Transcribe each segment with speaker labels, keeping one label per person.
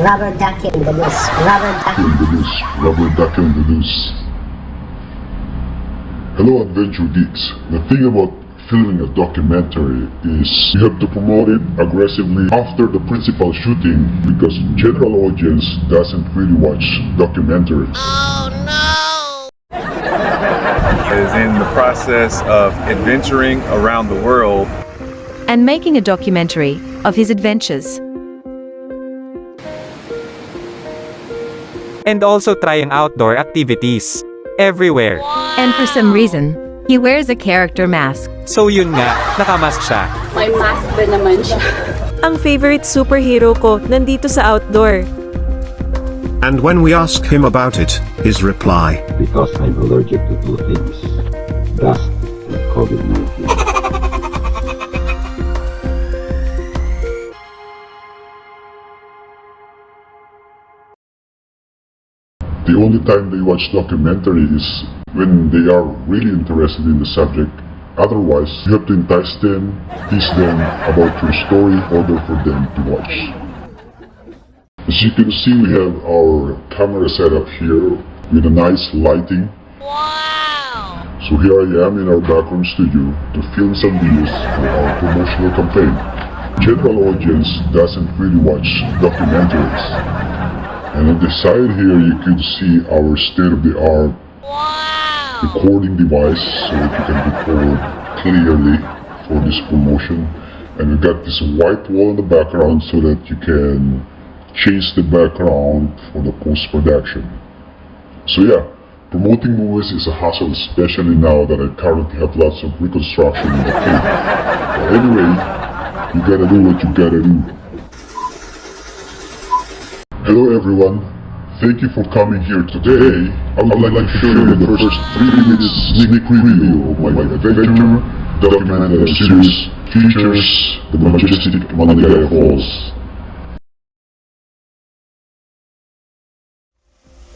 Speaker 1: Rubber ducky in the loose. Rubber ducky.
Speaker 2: Rubber ducky in the loose. Hello adventure geeks. The thing about filming a documentary is you have to promote it aggressively after the principal shooting because general audience doesn't really watch documentaries.
Speaker 3: Oh no!
Speaker 4: Is in the process of adventuring around the world
Speaker 5: and making a documentary of his adventures.
Speaker 6: And also trying outdoor activities everywhere.
Speaker 5: And for some reason, he wears a character mask.
Speaker 6: So yun nga, nakamask siya.
Speaker 7: May mask ba naman siya?
Speaker 8: Ang favorite superhero ko nandito sa outdoor.
Speaker 9: And when we asked him about it, his reply,
Speaker 10: because I'm allergic to two things, dust and COVID-19.
Speaker 2: The only time they watch documentary is when they are really interested in the subject. Otherwise, you have to entice them, tease them about your story in order for them to watch. As you can see, we have our camera set up here with a nice lighting.
Speaker 3: Wow!
Speaker 2: So here I am in our background studio to film some videos for our promotional campaign. General audience doesn't really watch documentaries. And on the side here, you could see our state-of-the-art recording device so that you can record clearly for this promotion. And we got this white wall in the background so that you can change the background for the post-production. So yeah, promoting movies is a hassle, especially now that I currently have lots of reconstruction in the tape. But anyway, you gotta do what you gotta do. Hello everyone, thank you for coming here today. I would like to show you the first 3 minutes sneak preview of my adventure documentary series features the majestic Manila Falls.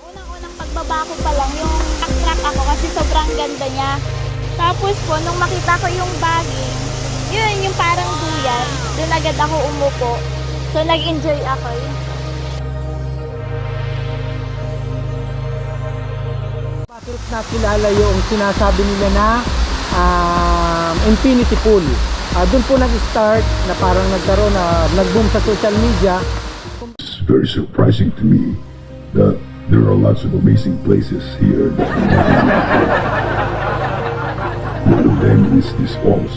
Speaker 7: Unang-unang pagbaba ko pa lang, yung attract ako kasi sobrang ganda niya. Tapos po, nung makita ko yung bagging, yun yung parang duyan, doon agad ako umupo. So nag-enjoy ako.
Speaker 11: Bakit nakilala yung sinasabi nila na infinity pool. Doon po nag-start na parang nagkaroon na nag-boom sa social media.
Speaker 10: It's very surprising to me that there are lots of amazing places here that we never been before. One of them is this falls.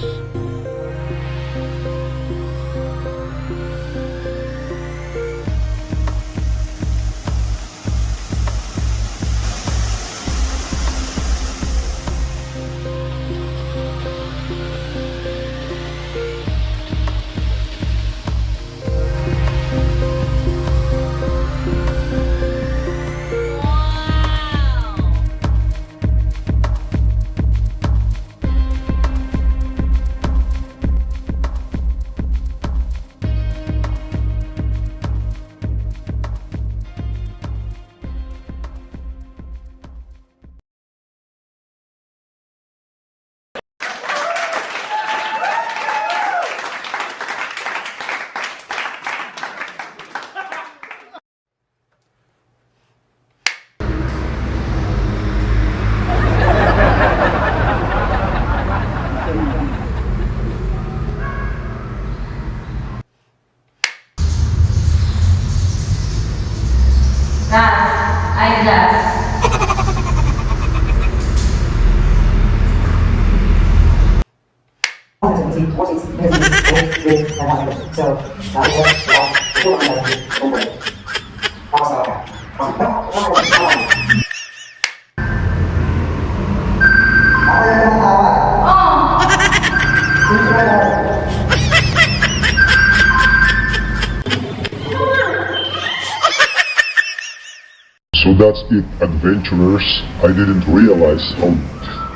Speaker 2: So that's it, adventurers. I didn't realize how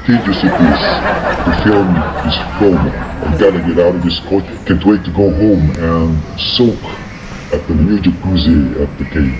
Speaker 2: tedious it is to film this film. I gotta get out of this coach. Can't wait to go home and soak at the new jacuzzi at the cave.